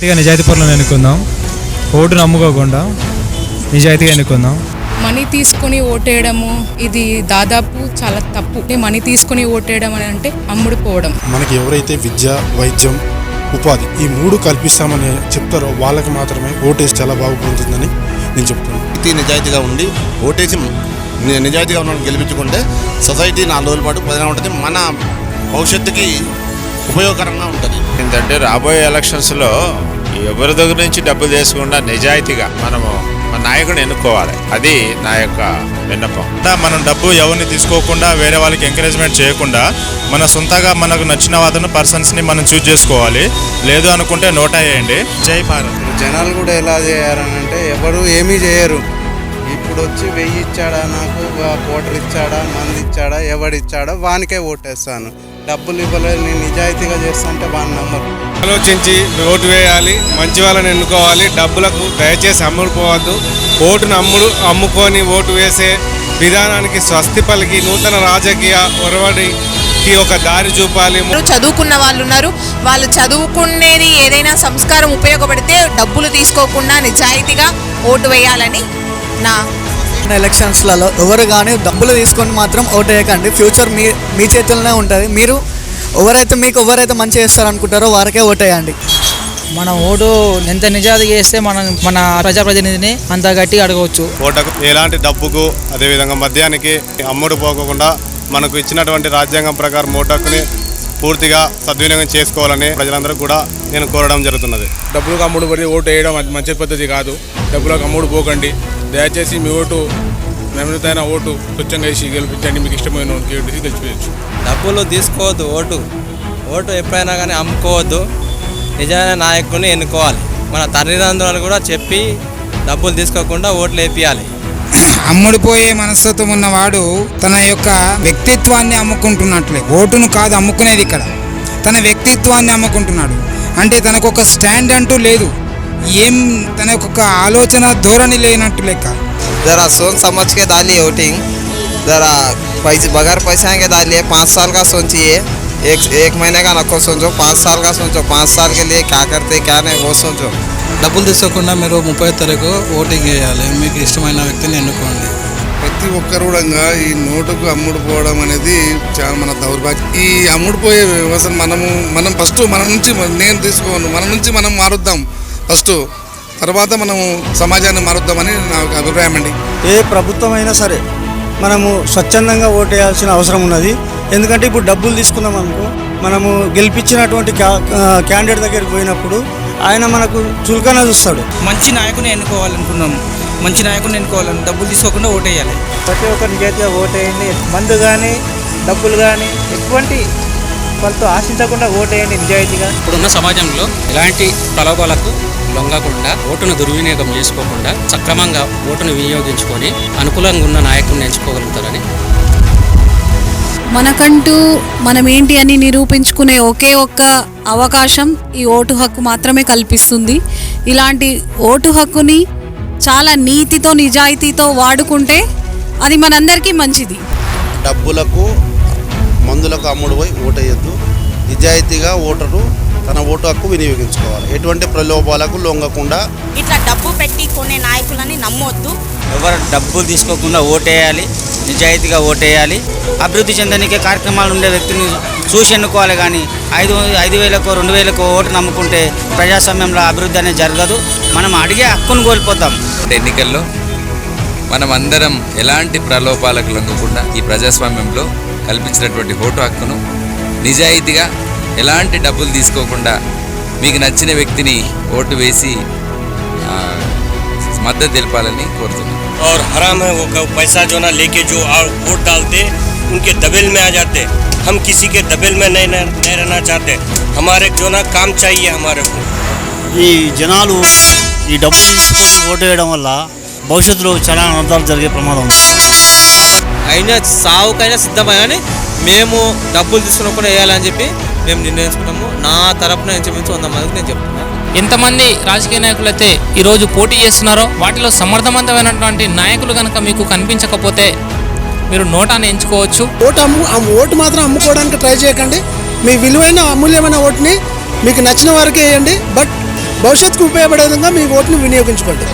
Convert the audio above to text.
నిజాయితీపరులను ఎన్నుకుందాం. Vote నమ్ముకోకుండా నిజాయితీగా ఎన్నుకుందాం. Money తీసుకొని ఓటేయడము ఇది దాదాపు చాలా తప్పు. మనీ తీసుకొని ఓటేయడం అని అంటే అమ్ముడుపోవడం. మనకి ఎవరైతే విద్య, వైద్యం, ఉపాధి ఈ 3 కల్పిస్తామని చెప్తారో వాళ్ళకి మాత్రమే ఓటేసి చాలా బాగుంటుందని నేను చెప్తాను. నిజాయితీగా ఉండి ఓటేసి నిజాయితీగా ఉన్న గెలిపించుకుంటే సొసైటీ 4 రోజుల పాటు ప్రధాన ఉంటుంది. మన భవిష్యత్తుకి ఉపయోగకరంగా ఉంటుంది. ఏంటంటే రాబోయే ఎలక్షన్స్లో ఎవరి దగ్గర నుంచి డబ్బులు తీసుకుండా నిజాయితీగా మనము మన నాయకుడిని ఎన్నుకోవాలి. అది నా యొక్క విన్నపం. మనం డబ్బు ఎవరిని తీసుకోకుండా వేరే వాళ్ళకి ఎంకరేజ్మెంట్ చేయకుండా మన సొంతగా మనకు నచ్చిన వాదన పర్సన్స్ని మనం చూజ్ చేసుకోవాలి. లేదు అనుకుంటే నోటా వేయండి. జై భారత్. జనాలు కూడా ఎలా చేయారనంటే ఎవరు ఏమీ చేయరు. ఇప్పుడు వచ్చి 1000 ఇచ్చాడా, నాకు కోటర్ ఇచ్చాడా, మంది ఇచ్చాడా, ఎవడిచ్చాడా వానికే ఓటేస్తాను. డబ్బులు ఇవ్వలేదు, నేను నిజాయితీగా చేస్తా అంటే వాని నమ్మరు. ఆలోచించి ఓటు వేయాలి, మంచి వాళ్ళని ఎన్నుకోవాలి. డబ్బులకు దయచేసి అమ్ముడుపోవద్దు. ఓటును అమ్ముకొని ఓటు వేసే విధానానికి స్వస్తి పలికి నూతన రాజకీయ ఒరవడికి ఒక దారి చూపాలి. చదువుకున్న వాళ్ళు ఉన్నారు, వాళ్ళు చదువుకునేది ఏదైనా సంస్కారం ఉపయోగపడితే డబ్బులు తీసుకోకుండా నిజాయితీగా ఓటు వేయాలని నా ఎలక్షన్స్లలో ఎవరు కానీ డబ్బులు తీసుకొని మాత్రం ఓటు వేయకండి. ఫ్యూచర్ మీ చేతుల్లోనే ఉంటుంది. మీరు ఎవరైతే మంచి చేస్తారనుకుంటారో వారికే ఓటు వేయండి. మన ఓటు ఎంత నిజాయితీగా చేస్తే మన ప్రజాప్రతినిధిని అంత గట్టిగా అడగవచ్చు. ఓటుకు ఎలాంటి డబ్బుకు అదేవిధంగా మద్యానికి అమ్ముడు పోకుండా మనకు ఇచ్చినటువంటి రాజ్యాంగం ప్రకారం ఓటుని పూర్తిగా సద్వినియోగం చేసుకోవాలని ప్రజలందరూ కూడా నేను కోరడం జరుగుతున్నది. డబ్బులకు అమ్ముడు పడి ఓటు వేయడం అది మంచి పద్ధతి కాదు. డబ్బులకు అమ్ముడు పోకండి. దయచేసి మీ ఓటు నమ్రతైన ఓటు స్వచ్ఛంగా వేసి గెలిపించండి. మీకు ఇష్టమైన గెలిపించవచ్చు. డబ్బులు తీసుకోవద్దు. ఓటు ఎప్పుడైనా కానీ అమ్ముకోవద్దు. నిజమైన నాయకుడిని ఎన్నుకోవాలి. మన తల్లిదండ్రులను కూడా చెప్పి డబ్బులు తీసుకోకుండా ఓట్లు వేపియాలి. అమ్ముడిపోయే మనస్తత్వం ఉన్నవాడు తన యొక్క వ్యక్తిత్వాన్ని అమ్ముకుంటున్నట్లే. ఓటును కాదు అమ్ముకునేది ఇక్కడ, తన వ్యక్తిత్వాన్ని అమ్ముకుంటున్నాడు. అంటే తనకు ఒక స్టాండ్ అంటూ లేదు, తన యొక్క ఆలోచన ధోరణి లేనట్టు లెక్క. जरा सोच समझ के डालिए वोटिंग. जरा बगैर पैसा के डालिए. 5 साल का सोचिए. एक महीने का नको सोचो. 5 साल का सोचो. 5 साल के लिए क्या करते क्या नहीं वो सोचो. డబ్బులు తీసుకోకుండా మీరు 30 తారీఖు ఓటింగ్ వేయాలి. మీకు ఇష్టమైన వ్యక్తిని ఎన్నుకోండి. ప్రతి ఒక్కరు కూడా ఈ నోటుకు అమ్ముడుపోవడం అనేది చాలా మన దౌర్భాగ్యం. ఈ అమ్ముడుపోయే వ్యవస్థను మనం ఫస్ట్ మన నుంచి నేను తీసుకోను, మన నుంచి మనం మారుద్దాం ఫస్ట్. తర్వాత మనము సమాజాన్ని మారుద్దామని నా అభిప్రాయం అండి. ఏ ప్రభుత్వం అయినా సరే మనము స్వచ్ఛందంగా ఓటు వేయాల్సిన అవసరం ఉన్నది. ఎందుకంటే ఇప్పుడు డబ్బులు తీసుకున్నాం అనుకో, మనము గెలిపించినటువంటి క్యాండిడేట్ దగ్గరికి పోయినప్పుడు ఆయన మనకు చులకన చూస్తాడు. మంచి నాయకుని ఎన్నుకోవాలనుకున్నాము. మంచి నాయకుని ఎన్నుకోవాలని డబ్బులు తీసుకోకుండా ఓటు వేయాలి. ప్రతి ఒక్కరు నిజాయితీగా ఓటు వేయండి. మందు కానీ డబ్బులు కానీ ఎటువంటి వాళ్ళతో ఆశించకుండా ఓటు వేయండి నిజాయితీగా. ఇప్పుడున్న సమాజంలో ఎలాంటి ప్రలోభాలకు లొంగకుండా, ఓటును దుర్వినియోగం చేసుకోకుండా సక్రమంగా ఓటును వినియోగించుకొని అనుకూలంగా ఉన్న నాయకుడిని ఎంచుకోగలుగుతారని. మనకంటూ మనం ఏంటి అని నిరూపించుకునే ఒకే ఒక్క అవకాశం ఈ ఓటు హక్కు మాత్రమే కల్పిస్తుంది. ఇలాంటి ఓటు హక్కుని చాలా నీతితో నిజాయితీతో వాడుకుంటే అది మనందరికీ మంచిది. డబ్బులకు మందులకు అమ్ముడుపోయి ఓటేయద్దు. నిజాయితీగా ఓటరు తన ఓటు హక్కు వినియోగించుకోవాలి. ఎటువంటి ప్రలోభాలకు లొంగకుండా. ఇట్లా డబ్బు పెట్టి కొనే నాయకులని నమ్మొద్దు. ఎవరు డబ్బులు తీసుకోకుండా ఓటేయాలి, నిజాయితీగా ఓటేయాలి. అభివృద్ధి చెందనికే కార్యక్రమాలు ఉండే వ్యక్తిని చూసి ఎన్నుకోవాలి. కానీ 5,000కో 2,000కో ఓటు నమ్ముకుంటే ప్రజాస్వామ్యంలో అభివృద్ధి అనేది జరగదు. మనం అడిగే హక్కును కోల్పోతాం. ఎన్నికల్లో మనం అందరం ఎలాంటి ప్రలోభాలకు లొంగకుండా ఈ ప్రజాస్వామ్యంలో కల్పించినటువంటి ఓటు హక్కును నిజాయితీగా ఎలాంటి డబ్బులు తీసుకోకుండా మీకు నచ్చిన వ్యక్తిని ఓటు వేసి మద్దతు తెలపాలని కోరుతున్నాను. और हराम है वो पैसा जो ना लेके जो और वोट डालते उनके दबेल में आ जाते. हम किसी के दबेल में नहीं रहना चाहते. हमारे जो ना काम चाहिए हमारे को. ఈ జనాలు ఈ డబ్బులు తీసుకొని ఓటు వేయడం వల్ల భవిష్యత్తులో చాలా అనర్థాలు జరిగే ప్రమాదం ఉంది. అయినా సావుకైనా సిద్ధమని మేము డబ్బులు తీసుకోకుండా వేయాలని చెప్పి మేము నిర్ణయించుకుంటాము. నా తరపున ఇంచుమించు 100 మందికి నేను చెప్తున్నాను. ఎంతమంది రాజకీయ నాయకులు అయితే ఈరోజు పోటీ చేస్తున్నారో వాటిలో సమర్థవంతమైనటువంటి నాయకులు కనుక మీకు కనిపించకపోతే మీరు నోటాన్ని ఎంచుకోవచ్చు. ఓటు మాత్రం అమ్ముకోవడానికి ట్రై చేయకండి. మీ విలువైన అమూల్యమైన ఓటుని మీకు నచ్చిన వారికి వేయండి. బట్ భవిష్యత్తుకు ఉపయోగపడే విధంగా మీ ఓటును వినియోగించుకోండి.